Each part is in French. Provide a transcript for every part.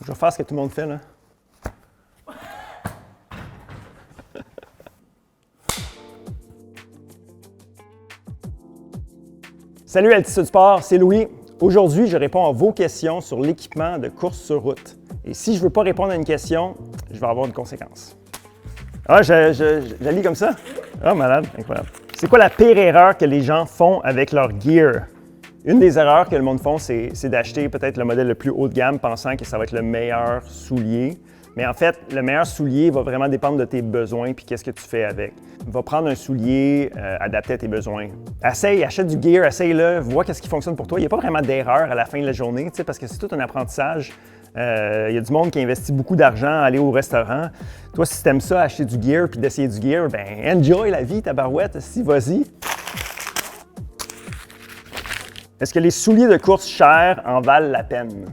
Je vais faire ce que tout le monde fait, là. Salut Altitude Sport, c'est Louis. Aujourd'hui, je réponds à vos questions sur l'équipement de course sur route. Et si je ne veux pas répondre à une question, je vais avoir une conséquence. Ah, je la lis comme ça? Ah, malade, incroyable. C'est quoi la pire erreur que les gens font avec leur gear? Une des erreurs que le monde font, c'est d'acheter peut-être le modèle le plus haut de gamme, pensant que ça va être le meilleur soulier. Mais en fait, le meilleur soulier va vraiment dépendre de tes besoins puis qu'est-ce que tu fais avec. Va prendre un soulier adapté à tes besoins. Essaye, achète du gear, essaye-le, vois qu'est-ce qui fonctionne pour toi. Il n'y a pas vraiment d'erreur à la fin de la journée, parce que c'est tout un apprentissage. Il y a du monde qui investit beaucoup d'argent à aller au restaurant. Toi, si tu aimes ça, acheter du gear puis d'essayer du gear, ben enjoy la vie, tabarouette, si vas-y. Est-ce que les souliers de course chers en valent la peine?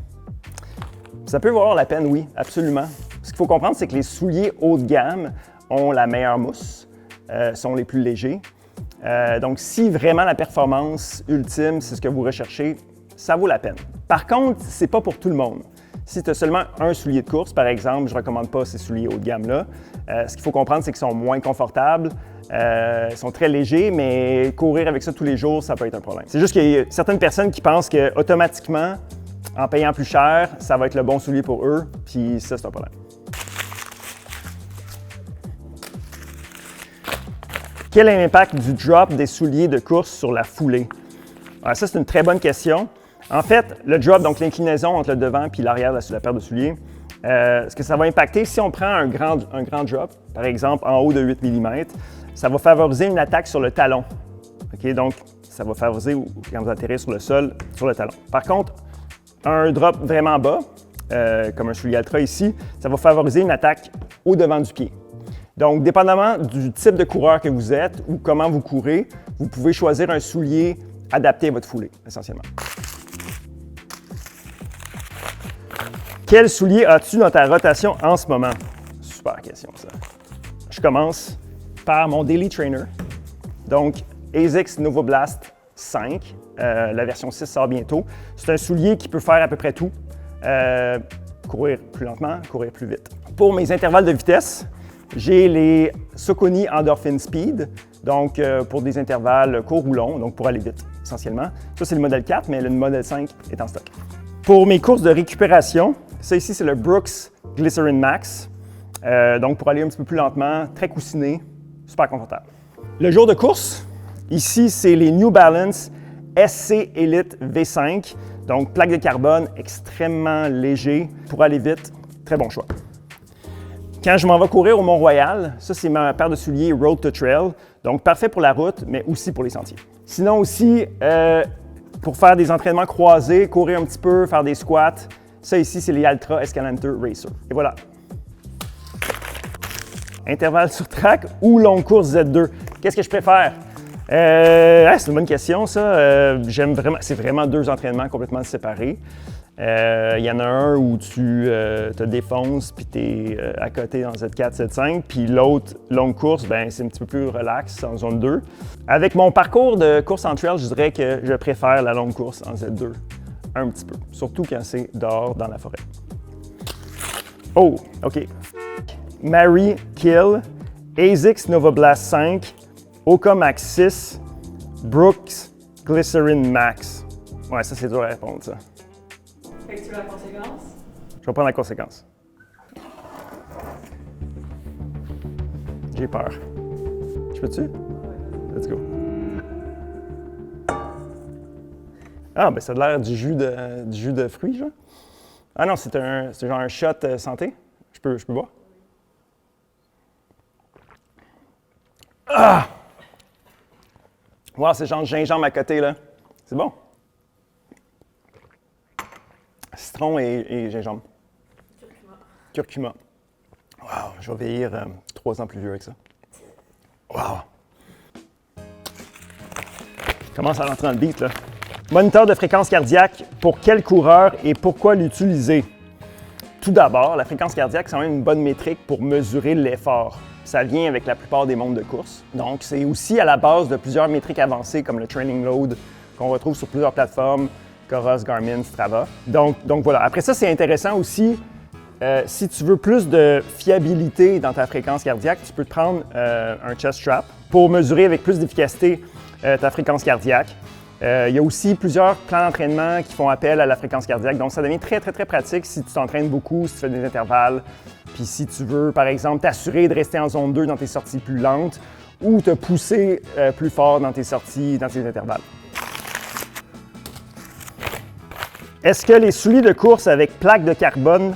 Ça peut valoir la peine, oui, absolument. Ce qu'il faut comprendre, c'est que les souliers haut de gamme ont la meilleure mousse, sont les plus légers. Donc, si vraiment la performance ultime, c'est ce que vous recherchez, ça vaut la peine. Par contre, c'est pas pour tout le monde. Si tu as seulement un soulier de course, par exemple, je ne recommande pas ces souliers haut de gamme-là. Ce qu'il faut comprendre, c'est qu'ils sont moins confortables, ils sont très légers, mais courir avec ça tous les jours, ça peut être un problème. C'est juste qu'il y a certaines personnes qui pensent qu'automatiquement, en payant plus cher, ça va être le bon soulier pour eux, puis ça, c'est un problème. Quel est l'impact du drop des souliers de course sur la foulée? Alors, ça, c'est une très bonne question. En fait, le drop, donc l'inclinaison entre le devant et l'arrière de la paire de souliers, ce que ça va impacter, si on prend un grand drop, par exemple en haut de 8 mm, ça va favoriser une attaque sur le talon. Okay? Donc, ça va favoriser, quand vous atterrez sur le sol, sur le talon. Par contre, un drop vraiment bas, comme un soulier Altra ici, ça va favoriser une attaque au devant du pied. Donc, dépendamment du type de coureur que vous êtes ou comment vous courez, vous pouvez choisir un soulier adapté à votre foulée, essentiellement. Quel soulier as-tu dans ta rotation en ce moment? Super question, ça. Je commence par mon Daily Trainer. Donc, ASICS Novoblast 5. La version 6 sort bientôt. C'est un soulier qui peut faire à peu près tout. Courir plus lentement, courir plus vite. Pour mes intervalles de vitesse, j'ai les Saucony Endorphin Speed, donc pour des intervalles courts ou longs, donc pour aller vite, essentiellement. Ça, c'est le modèle 4, mais le modèle 5 est en stock. Pour mes courses de récupération, ça ici, c'est le Brooks Glycerin Max. Donc pour aller un petit peu plus lentement, très coussiné, super confortable. Le jour de course, ici, c'est les New Balance SC Elite V5. Donc plaque de carbone extrêmement léger pour aller vite, très bon choix. Quand je m'en vais courir au Mont-Royal, ça c'est ma paire de souliers Road to Trail, donc parfait pour la route, mais aussi pour les sentiers. Sinon aussi, pour faire des entraînements croisés, courir un petit peu, faire des squats, ça ici c'est les Altra Escalante Racer. Et voilà. Intervalle sur track ou longue course Z2? Qu'est-ce que je préfère? C'est une bonne question ça. J'aime vraiment, c'est vraiment deux entraînements complètement séparés. Il y en a un où tu te défonces puis tu es à côté dans Z4, Z5, puis l'autre, longue course, ben c'est un petit peu plus relax en zone 2. Avec mon parcours de course en trail, je dirais que je préfère la longue course en Z2 un petit peu, surtout quand c'est dehors dans la forêt. Oh, OK. Mary Kill, ASICS Novoblast 5, Oka Max 6, Brooks Glycerin Max. Ouais, ça c'est dur à répondre, ça. Fait que tu veux la conséquence? Je vais prendre la conséquence. J'ai peur. Je peux-tu? Let's go. Ah, ben ça a l'air du jus de fruits, genre. Ah non, c'est genre un shot santé. Je peux boire? Ah! Wow, c'est genre gingembre à côté, là. C'est bon. Citron et gingembre. Curcuma. Wow, je vais vieillir 3 ans plus vieux avec ça. Wow! Je commence à rentrer dans le beat, là. Moniteur de fréquence cardiaque, pour quel coureur et pourquoi l'utiliser? Tout d'abord, la fréquence cardiaque, c'est quand même une bonne métrique pour mesurer l'effort. Ça vient avec la plupart des montres de course. Donc, c'est aussi à la base de plusieurs métriques avancées comme le training load qu'on retrouve sur plusieurs plateformes, Coros, Garmin, Strava. Donc voilà. Après ça, c'est intéressant aussi si tu veux plus de fiabilité dans ta fréquence cardiaque, tu peux te prendre un chest strap pour mesurer avec plus d'efficacité ta fréquence cardiaque. Il y a aussi plusieurs plans d'entraînement qui font appel à la fréquence cardiaque, donc ça devient très, très, très pratique si tu t'entraînes beaucoup, si tu fais des intervalles, puis si tu veux, par exemple, t'assurer de rester en zone 2 dans tes sorties plus lentes ou te pousser plus fort dans tes sorties, dans tes intervalles. Est-ce que les souliers de course avec plaque de carbone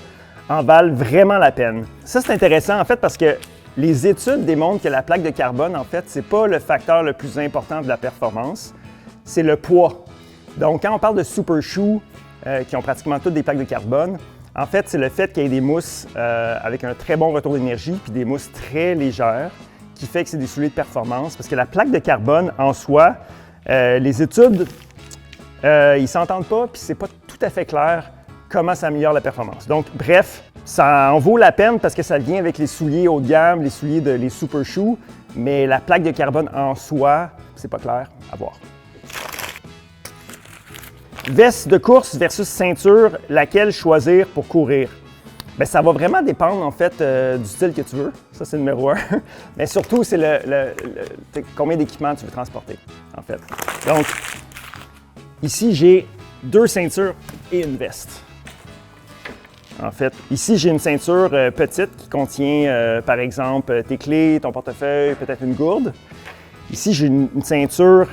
en valent vraiment la peine? Ça, c'est intéressant, en fait, parce que les études démontrent que la plaque de carbone, en fait, c'est pas le facteur le plus important de la performance, c'est le poids. Donc, quand on parle de super shoes, qui ont pratiquement toutes des plaques de carbone, en fait, c'est le fait qu'il y ait des mousses avec un très bon retour d'énergie puis des mousses très légères qui fait que c'est des souliers de performance. Parce que la plaque de carbone, en soi, les études, ils s'entendent pas puis c'est pas tout à fait clair comment ça améliore la performance. Donc, bref, ça en vaut la peine parce que ça vient avec les souliers haut de gamme, les souliers les super shoes, mais la plaque de carbone en soi, c'est pas clair à voir. Veste de course versus ceinture, laquelle choisir pour courir? Bien, ça va vraiment dépendre en fait du style que tu veux. Ça, c'est le numéro 1. Mais surtout, c'est combien d'équipements tu veux transporter, en fait. Donc, ici, j'ai 2 ceintures et une veste. En fait, ici, j'ai une ceinture petite qui contient, par exemple, tes clés, ton portefeuille, peut-être une gourde. Ici, j'ai une ceinture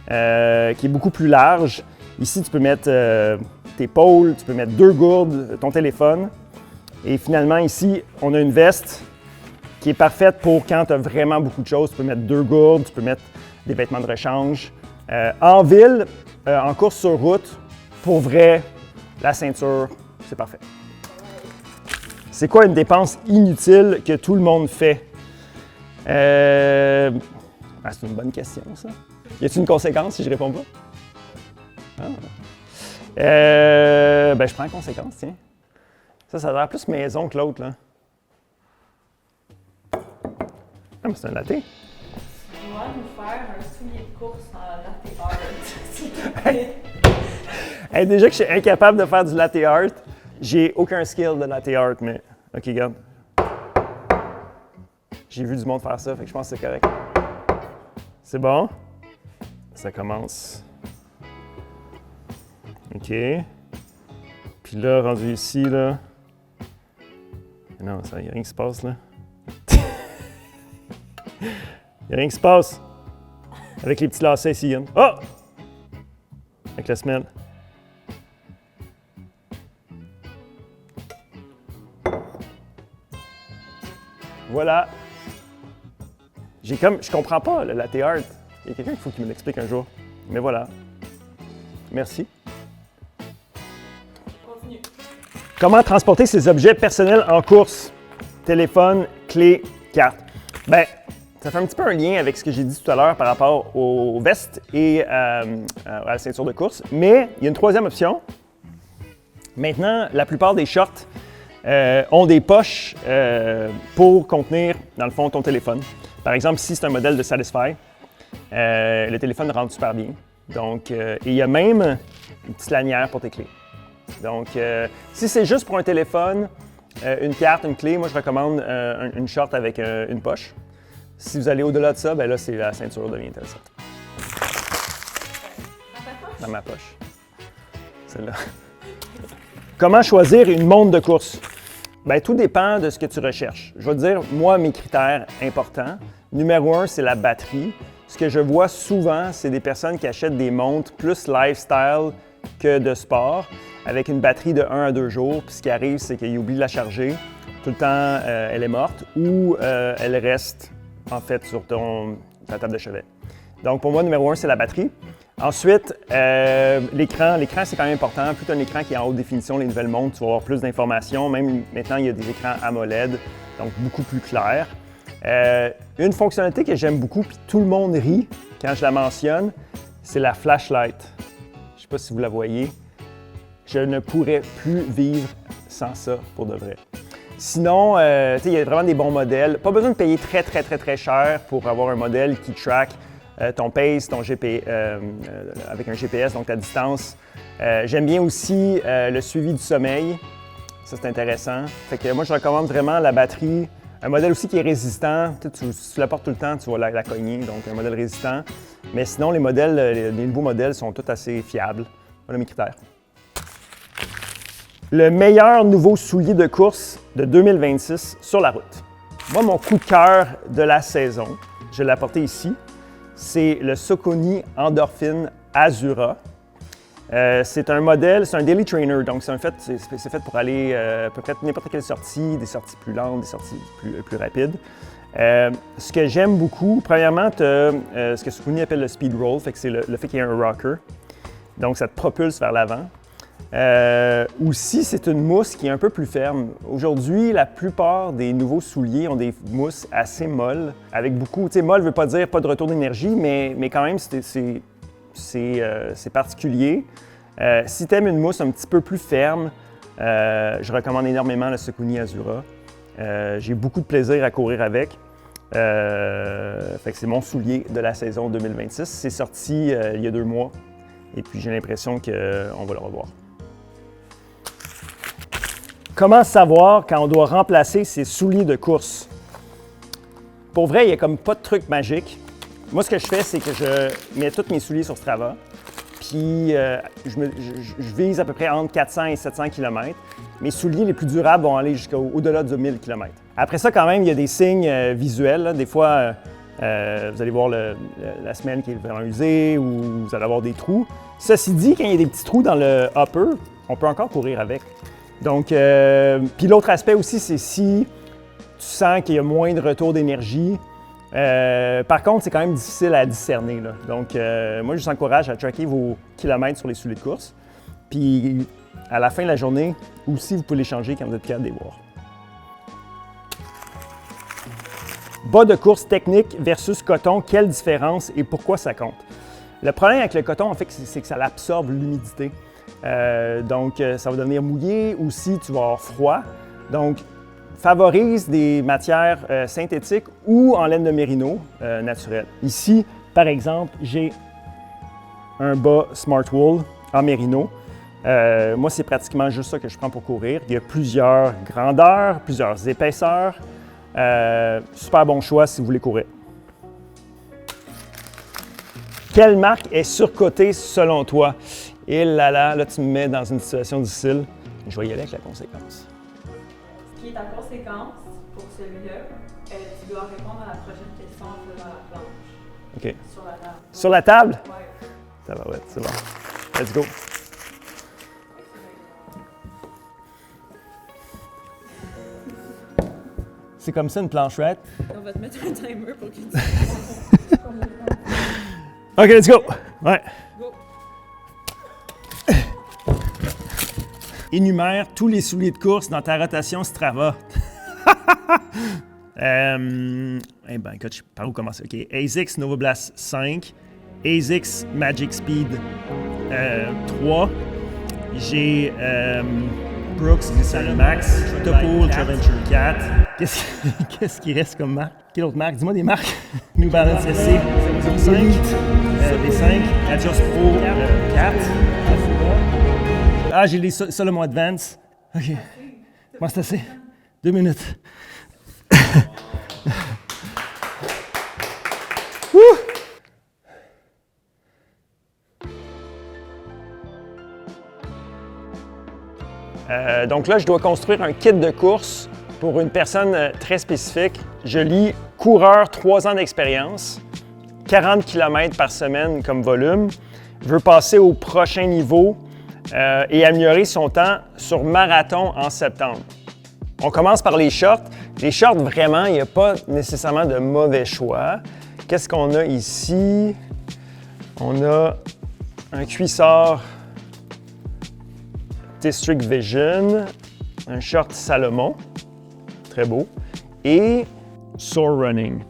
qui est beaucoup plus large. Ici, tu peux mettre tes pôles, tu peux mettre 2 gourdes, ton téléphone. Et finalement, ici, on a une veste qui est parfaite pour quand tu as vraiment beaucoup de choses. Tu peux mettre 2 gourdes, tu peux mettre des vêtements de rechange. En ville, en course sur route, pour vrai, la ceinture, c'est parfait. C'est quoi une dépense inutile que tout le monde fait? C'est une bonne question, ça. Y a-t-il une conséquence si je réponds pas? Ah. Ben, je prends la conséquence, tiens. Ça a l'air plus maison que l'autre, là. Ah, mais c'est un latte. Dois nous faire un soulier de course en latte art, s'il te plaît. Hey, déjà que je suis incapable de faire du latte art, j'ai aucun skill de latte art, mais OK, regarde. J'ai vu du monde faire ça, fait que je pense que c'est correct. C'est bon? Ça commence. OK. Puis là, rendu ici, là. Non, il n'y a rien qui se passe, là. Il n'y a rien qui se passe. Avec les petits lacets ici, Yann. Oh! Avec la semelle. Voilà. Je comprends pas le latte art. Il y a quelqu'un qu'il faut qu'il me l'explique un jour. Mais voilà. Merci. Continue. Comment transporter ses objets personnels en course? Téléphone, clé, carte. Bien, ça fait un petit peu un lien avec ce que j'ai dit tout à l'heure par rapport aux vestes et à la ceinture de course. Mais il y a une troisième option. Maintenant, la plupart des shorts ont des poches pour contenir, dans le fond, ton téléphone. Par exemple, ici, c'est un modèle de Satisfy. Le téléphone rentre super bien. Donc, et il y a même une petite lanière pour tes clés. Donc, si c'est juste pour un téléphone, une carte, une clé, moi, je recommande une short avec une poche. Si vous allez au-delà de ça, bien là, c'est la ceinture devient intéressante. Dans ma poche. Celle-là. Comment choisir une montre de course? Bien, tout dépend de ce que tu recherches. Je vais te dire, moi, mes critères importants. Numéro 1, c'est la batterie. Ce que je vois souvent, c'est des personnes qui achètent des montres plus lifestyle que de sport, avec une batterie de 1 à 2 jours. Puis ce qui arrive, c'est qu'ils oublient de la charger. Tout le temps, elle est morte ou elle reste, en fait, sur ta table de chevet. Donc, pour moi, numéro 1, c'est la batterie. Ensuite, l'écran. L'écran, c'est quand même important. Plus tu as un écran qui est en haute définition, les nouvelles montres, tu vas avoir plus d'informations. Même maintenant, il y a des écrans AMOLED, donc beaucoup plus clairs. Une fonctionnalité que j'aime beaucoup, puis tout le monde rit quand je la mentionne, c'est la flashlight. Je ne sais pas si vous la voyez. Je ne pourrais plus vivre sans ça, pour de vrai. Sinon, il y a vraiment des bons modèles. Pas besoin de payer très, très, très, très cher pour avoir un modèle qui track ton pace, ton avec un GPS, donc ta distance. J'aime bien aussi le suivi du sommeil. Ça, c'est intéressant. Fait que moi, je recommande vraiment la batterie. Un modèle aussi qui est résistant. Si tu la portes tout le temps, tu vas la cogner. Donc, un modèle résistant. Mais sinon, les nouveaux modèles sont tous assez fiables. Voilà mes critères. Le meilleur nouveau soulier de course de 2026 sur la route. Moi, mon coup de cœur de la saison, je l'ai apporté ici, c'est le Saucony Endorphin Azura. C'est un modèle, c'est un daily trainer, donc c'est fait pour aller à peu près n'importe quelle sortie, des sorties plus lentes, des sorties plus rapides. Ce que j'aime beaucoup, premièrement, tu as ce que Saucony appelle le speed roll, fait que c'est le fait qu'il y ait un rocker, donc ça te propulse vers l'avant. Aussi, c'est une mousse qui est un peu plus ferme. Aujourd'hui, la plupart des nouveaux souliers ont des mousses assez molles, avec beaucoup, tu sais, molle ne veut pas dire pas de retour d'énergie, mais quand même, c'est particulier. Si tu aimes une mousse un petit peu plus ferme, je recommande énormément le Saucony Azura. J'ai beaucoup de plaisir à courir avec. Fait que c'est mon soulier de la saison 2026. C'est sorti il y a 2 mois et puis j'ai l'impression qu'on va le revoir. Comment savoir quand on doit remplacer ses souliers de course? Pour vrai, il n'y a comme pas de truc magique. Moi, ce que je fais, c'est que je mets tous mes souliers sur Strava, puis je vise à peu près entre 400 et 700 km. Mes souliers les plus durables vont aller jusqu'au-delà de 1000 km. Après ça, quand même, il y a des signes visuels. Là. Des fois, vous allez voir la semelle qui est vraiment usée ou vous allez avoir des trous. Ceci dit, quand il y a des petits trous dans le upper, on peut encore courir avec. Donc, puis l'autre aspect aussi, c'est si tu sens qu'il y a moins de retour d'énergie. Par contre, c'est quand même difficile à discerner. Là. Donc, moi, je vous encourage à tracker vos kilomètres sur les souliers de course. Puis, à la fin de la journée, aussi, vous pouvez les changer quand vous êtes capable de les voir. Bas de course technique versus coton, quelle différence et pourquoi ça compte? Le problème avec le coton, en fait, c'est que ça absorbe l'humidité. Donc, ça va devenir mouillé. Aussi, tu vas avoir froid. Donc, favorise des matières synthétiques ou en laine de mérino naturelle. Ici, par exemple, j'ai un bas Smartwool en mérino. Moi, c'est pratiquement juste ça que je prends pour courir. Il y a plusieurs grandeurs, plusieurs épaisseurs. Super bon choix si vous voulez courir. Quelle marque est surcotée selon toi? Et là, tu me mets dans une situation difficile. Je vais y aller avec la conséquence. Ce qui est ta conséquence pour celui-là, tu dois répondre à la prochaine question en faisant la planche. OK. Sur la table. Sur la table? Oui. Ça va, ouais, c'est bon. Let's go. C'est comme ça une planchette. On va te mettre un timer pour qu'il dise. OK, let's go. Ouais. Go. Énumère tous les souliers de course dans ta rotation Strava. Eh ben, écoute, par où commencer? OK. ASICS Novablast 5, ASICS Magic Speed 3, j'ai Brooks Glycerin Max, Topo Ultra Venture 4. Qu'est-ce qui reste comme marque? Quelle autre marque? Dis-moi des marques. New Balance SC 5, les 5, Adios Pro 4. Ah, j'ai les Salomon Advance. OK. Moi, c'est assez. 2 minutes. Donc là, je dois construire un kit de course pour une personne très spécifique. Je lis coureur, 3 ans d'expérience, 40 km par semaine comme volume, veut passer au prochain niveau et améliorer son temps sur marathon en septembre. On commence par les shorts. Les shorts, vraiment, il n'y a pas nécessairement de mauvais choix. Qu'est-ce qu'on a ici? On a un cuissard District Vision, un short Salomon, très beau, et Soar Running.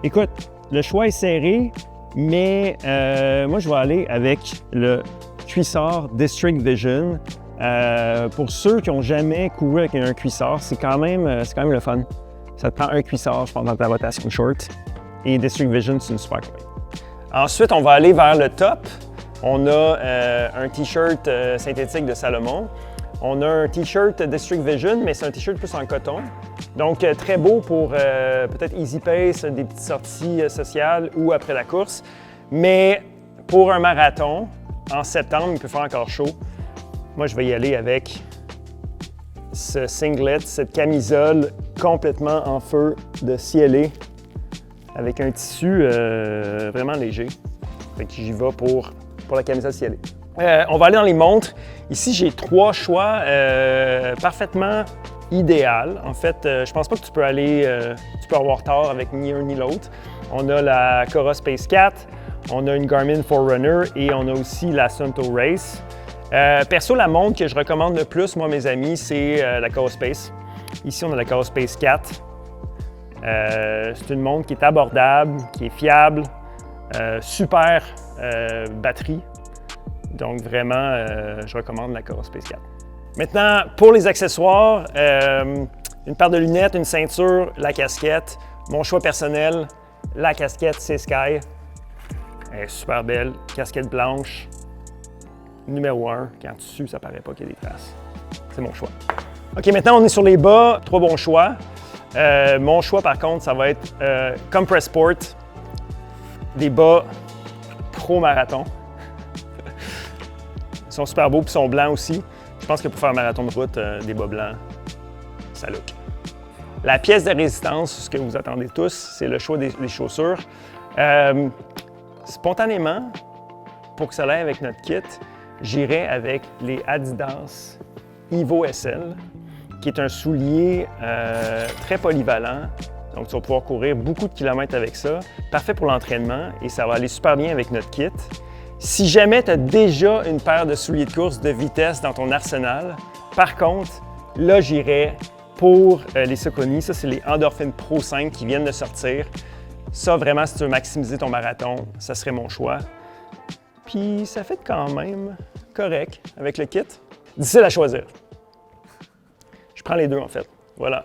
Écoute, le choix est serré, mais moi je vais aller avec le cuissard District Vision. Pour ceux qui n'ont jamais couru avec un cuissard, c'est quand même le fun. Ça te prend un cuissard, je pense, dans ta rotation short. Et District Vision, c'est une super course. Ensuite, on va aller vers le top. On a un T-shirt synthétique de Salomon. On a un T-shirt District Vision, mais c'est un T-shirt plus en coton. Donc, très beau pour peut-être easy pace, des petites sorties sociales ou après la course. Mais pour un marathon, en septembre, il peut faire encore chaud. Moi, je vais y aller avec ce singlet, cette camisole complètement en feu de cielé avec un tissu vraiment léger. Fait que j'y vais pour la camisole cielée. On va aller dans les montres. Ici, j'ai 3 choix parfaitement idéal. En fait, je pense pas que tu peux avoir tort avec ni un ni l'autre. On a la Cora Space 4, on a une Garmin Forerunner et on a aussi la Suunto Race. Perso, la montre que je recommande le plus, moi, mes amis, c'est la Cora Space. Ici, on a la Cora Space 4. C'est une montre qui est abordable, qui est fiable, super batterie. Donc, vraiment, je recommande la Cora Space 4. Maintenant, pour les accessoires, une paire de lunettes, une ceinture, la casquette. Mon choix personnel, la casquette, c'est Sky. Elle est super belle, casquette blanche, numéro 1. Quand tu sues, ça paraît pas qu'il y a des traces. C'est mon choix. OK, maintenant, on est sur les bas. 3 bons choix. Mon choix, par contre, ça va être Compress Sport. Des bas pro marathon. Ils sont super beaux, puis ils sont blancs aussi. Je pense que pour faire un marathon de route, des bas blancs, ça look. La pièce de résistance, ce que vous attendez tous, c'est le choix des chaussures. Spontanément, pour que ça aille avec notre kit, j'irai avec les Adidas Evo SL, qui est un soulier très polyvalent. Donc, tu vas pouvoir courir beaucoup de kilomètres avec ça. Parfait pour l'entraînement et ça va aller super bien avec notre kit. Si jamais tu as déjà une paire de souliers de course de vitesse dans ton arsenal, par contre, là, j'irais pour les Saucony. Ça, c'est les Endorphin Pro 5 qui viennent de sortir. Ça, vraiment, si tu veux maximiser ton marathon, ça serait mon choix. Puis, ça fait quand même correct avec le kit. Difficile à choisir. Je prends les deux, en fait. Voilà.